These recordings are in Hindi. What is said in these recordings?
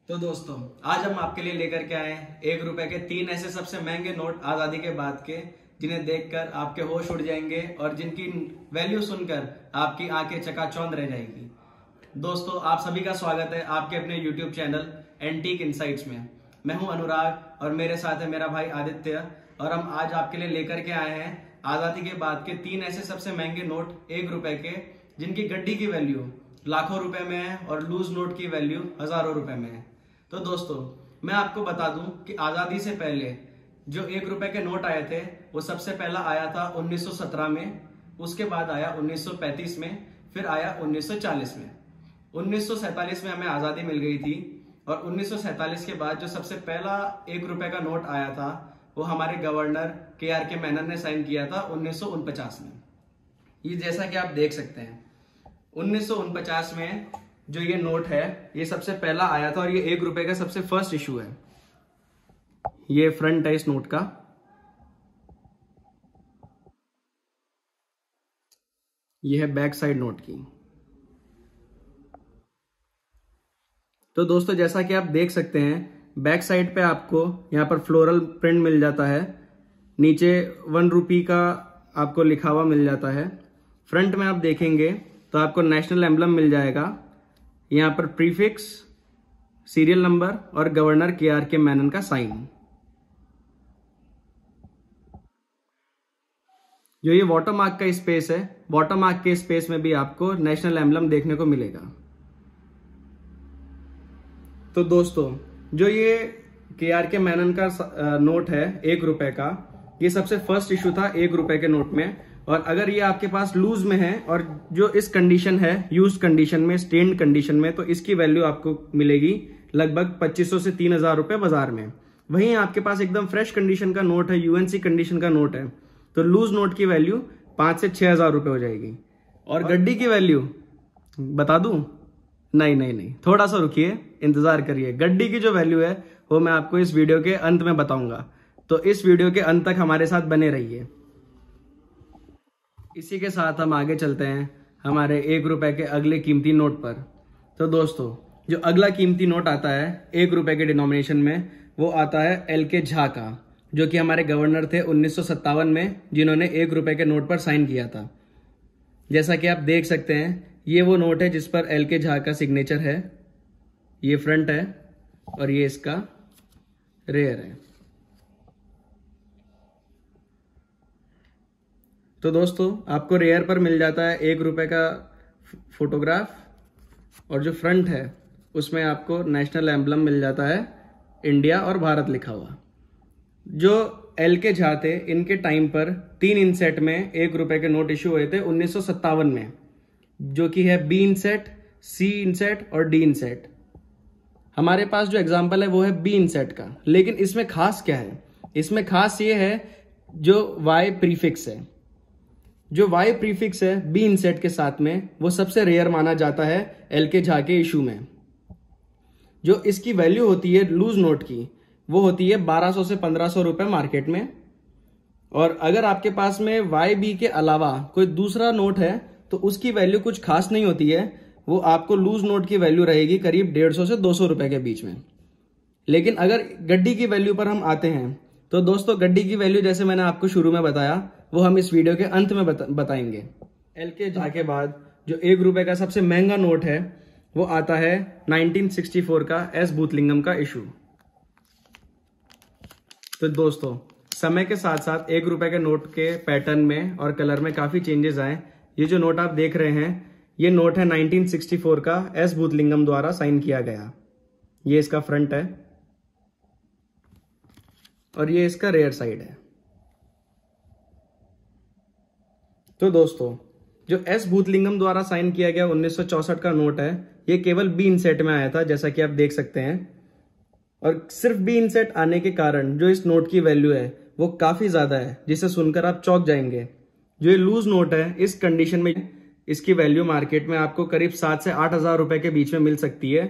तो दोस्तों आज हम आपके लिए लेकर के आए हैं 1 रुपए के 3 ऐसे सबसे महंगे नोट आजादी के बाद के, जिन्हें देखकर आपके होश उड़ जाएंगे और जिनकी वैल्यू सुनकर आपकी आंखें चकाचौंध रह जाएगी। दोस्तों आप सभी का स्वागत है आपके अपने YouTube चैनल एंटीक इनसाइट्स में। मैं हूं अनुराग और मेरे साथ है मेरा भाई आदित्य, और हम आज आपके लिए लेकर के आए हैं आजादी के बाद के 3 ऐसे सबसे महंगे नोट 1 रुपए के, जिनकी गड्डी की वैल्यू लाखों रुपए में है और लूज नोट की वैल्यू हजारों रुपए में है। तो दोस्तों मैं आपको बता दूं कि आजादी से पहले जो 1 रुपए के नोट आए थे वो सबसे पहला आया था 1917 में, उसके बाद आया 1935 में, फिर आया 1940 में। 1947 में हमें आजादी मिल गई थी और 1947 के बाद जो सबसे पहला 1 रुपए का नोट आया था वो हमारे गवर्नर के मेनन ने साइन किया था 1949 में। ये जैसा कि आप देख सकते हैं 1949 में जो ये नोट है ये सबसे पहला आया था और ये 1 रुपए का सबसे फर्स्ट इशू है। ये फ्रंट है इस नोट का। ये है बैक साइड नोट की। तो दोस्तों जैसा कि आप देख सकते हैं बैक साइड पे आपको यहाँ पर फ्लोरल प्रिंट मिल जाता है, नीचे 1 रुपये का आपको लिखा हुआ मिल जाता है। फ्रंट में आप देखेंगे तो आपको नेशनल एम्बलम मिल जाएगा, यहाँ पर प्रीफिक्स, सीरियल नंबर और गवर्नर के मेनन का साइन। जो ये वाटरमार्क का स्पेस है, वाटरमार्क के स्पेस में भी आपको नेशनल एम्बलम देखने को मिलेगा। तो दोस्तों जो ये के मेनन का नोट है 1 रुपए का, ये सबसे फर्स्ट इशू था 1 रुपए के नोट में। और अगर ये आपके पास लूज में है और जो इस कंडीशन है, यूज्ड कंडीशन में, स्टेन्ड कंडीशन में, तो इसकी वैल्यू आपको मिलेगी लगभग 2500 से 3000 रुपए बाजार में। वहीं आपके पास एकदम फ्रेश कंडीशन का नोट है, यूएनसी कंडीशन का नोट है, तो लूज नोट की वैल्यू 5 से 6000 रुपए हो जाएगी। और गड्डी की वैल्यू बता दूं? नहीं, थोड़ा सा रुकिए, इंतजार करिए। गड्डी की जो वैल्यू है वो मैं आपको इस वीडियो के अंत में बताऊंगा, तो इस वीडियो के अंत तक हमारे साथ बने रहिए। इसी के साथ हम आगे चलते हैं हमारे 1 रुपए के अगले कीमती नोट पर। तो दोस्तों जो अगला कीमती नोट आता है 1 रुपए के डिनोमिनेशन में, वो आता है LK झा का, जो कि हमारे गवर्नर थे 1957 में, जिन्होंने 1 रुपए के नोट पर साइन किया था। जैसा कि आप देख सकते हैं ये वो नोट है जिस पर LK झा का सिग्नेचर है। ये फ्रंट है और ये इसका रेयर है। तो दोस्तों आपको रेयर पर मिल जाता है 1 रुपए का फोटोग्राफ, और जो फ्रंट है उसमें आपको नेशनल एम्बलम मिल जाता है, इंडिया और भारत लिखा हुआ। जो LK झा थे इनके टाइम पर 3 इंसेट में 1 रुपए के नोट इशू हुए थे 1957 में, जो कि है B इंसेट, C इंसेट और D इंसेट। हमारे पास जो एग्जाम्पल है वो है B इंसेट का, लेकिन इसमें खास क्या है? इसमें खास ये है जो Y प्रीफिक्स है। जो Y प्रीफिक्स है B इंसेट के साथ में, वो सबसे रेयर माना जाता है LK झा के इशू में। जो इसकी वैल्यू होती है लूज नोट की, वो होती है 1200 से 1500 रुपए मार्केट में। और अगर आपके पास में YB के अलावा कोई दूसरा नोट है तो उसकी वैल्यू कुछ खास नहीं होती है, वो आपको लूज नोट की वैल्यू रहेगी करीब 150 से 200 रुपए के बीच में। लेकिन अगर गड्डी की वैल्यू पर हम आते हैं तो दोस्तों गड्डी की वैल्यू जैसे मैंने आपको शुरू में बताया वो हम इस वीडियो के अंत में बताएंगे। LK झा के बाद जो 1 रुपए का सबसे महंगा नोट है वो आता है 1964 का S भूतलिंगम का इशू। तो दोस्तों समय के साथ साथ 1 रुपए के नोट के पैटर्न में और कलर में काफी चेंजेस आए। ये जो नोट आप देख रहे हैं ये नोट है 1964 का S भूतलिंगम द्वारा साइन किया गया। ये इसका फ्रंट है और ये इसका रेयर साइड है। तो दोस्तों जो S भूतलिंगम द्वारा साइन किया गया 1964 का नोट है, ये केवल B इंसेट में आया था, जैसा कि आप देख सकते हैं। और सिर्फ B इंसेट आने के कारण जो इस नोट की वैल्यू है वो काफी ज्यादा है, जिसे सुनकर आप चौंक जाएंगे। जो ये लूज नोट है इस कंडीशन में इसकी वैल्यू मार्केट में आपको करीब 7 से 8000 रुपए के बीच में मिल सकती है।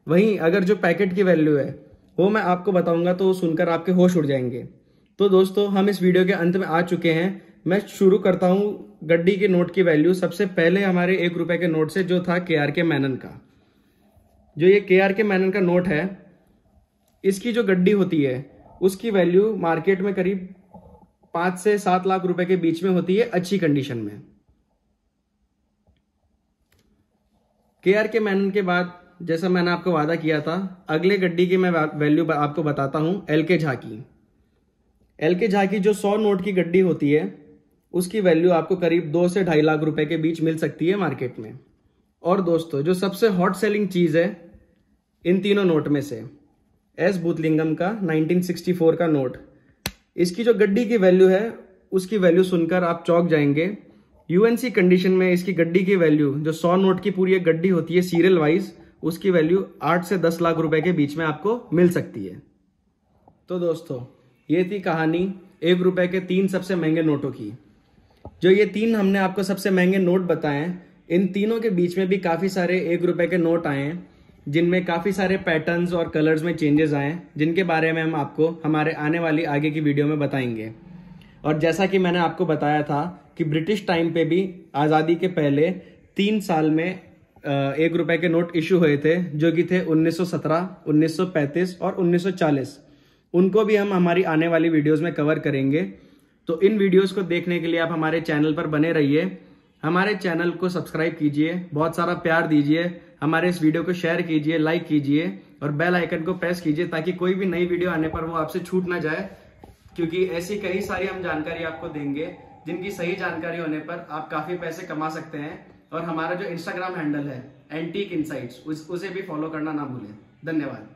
वहीं अगर जो पैकेट की वैल्यू है वो मैं आपको बताऊंगा तो सुनकर आपके होश उड़ जाएंगे। तो दोस्तों हम इस वीडियो के अंत में आ चुके हैं। मैं शुरू करता हूं गड्डी के नोट की वैल्यू सबसे पहले हमारे 1 रुपए के नोट से, जो था के मेनन का। जो ये KRK मेनन का नोट है, इसकी जो गड्डी होती है उसकी वैल्यू मार्केट में करीब 5 से 7 लाख रुपए के बीच में होती है अच्छी कंडीशन में। KRK मेनन के बाद जैसा मैंने आपको वादा किया था, अगले गड्डी की मैं वैल्यू आपको बताता हूं, LK झा की। LK झा की जो 100 नोट की गड्डी होती है उसकी वैल्यू आपको करीब 2 से 2.5 लाख रुपए के बीच मिल सकती है मार्केट में। और दोस्तों जो सबसे हॉट सेलिंग चीज है इन तीनों नोट में से, एस भूतलिंगम का 1964 का नोट, इसकी जो गड्डी की वैल्यू है उसकी वैल्यू सुनकर आप चौंक जाएंगे। यूएनसी कंडीशन में इसकी गड्डी की वैल्यू, जो 100 नोट की पूरी एक गड्डी होती है सीरियल वाइज, उसकी वैल्यू 8 से 10 लाख रुपए के बीच में आपको मिल सकती है। तो दोस्तों ये थी कहानी 1 रुपए के 3 सबसे महंगे नोटों की। जो ये 3 हमने आपको सबसे महंगे नोट बताए, इन तीनों के बीच में भी काफी सारे 1 रुपए के नोट आए हैं जिनमें काफी सारे पैटर्न्स और कलर्स में चेंजेस आए, जिनके बारे में हम आपको हमारे आने वाली आगे की वीडियो में बताएंगे। और जैसा कि मैंने आपको बताया था कि ब्रिटिश टाइम पे भी आज़ादी के पहले 3 साल में 1 रुपए के नोट इशू हुए थे, जो कि थे 1917, 1935 और 1940। उनको भी हम हमारी आने वाली वीडियोस में कवर करेंगे। तो इन वीडियोस को देखने के लिए आप हमारे चैनल पर बने रहिए, हमारे चैनल को सब्सक्राइब कीजिए, बहुत सारा प्यार दीजिए, हमारे इस वीडियो को शेयर कीजिए, लाइक कीजिए और बेल आइकन को प्रेस कीजिए ताकि कोई भी नई वीडियो आने पर वो आपसे छूट ना जाए, क्योंकि ऐसी कई सारी हम जानकारी आपको देंगे जिनकी सही जानकारी होने पर आप काफी पैसे कमा सकते हैं। और हमारा जो इंस्टाग्राम हैंडल है एंटीक इनसाइट्स, उसे भी फॉलो करना ना भूलें। धन्यवाद।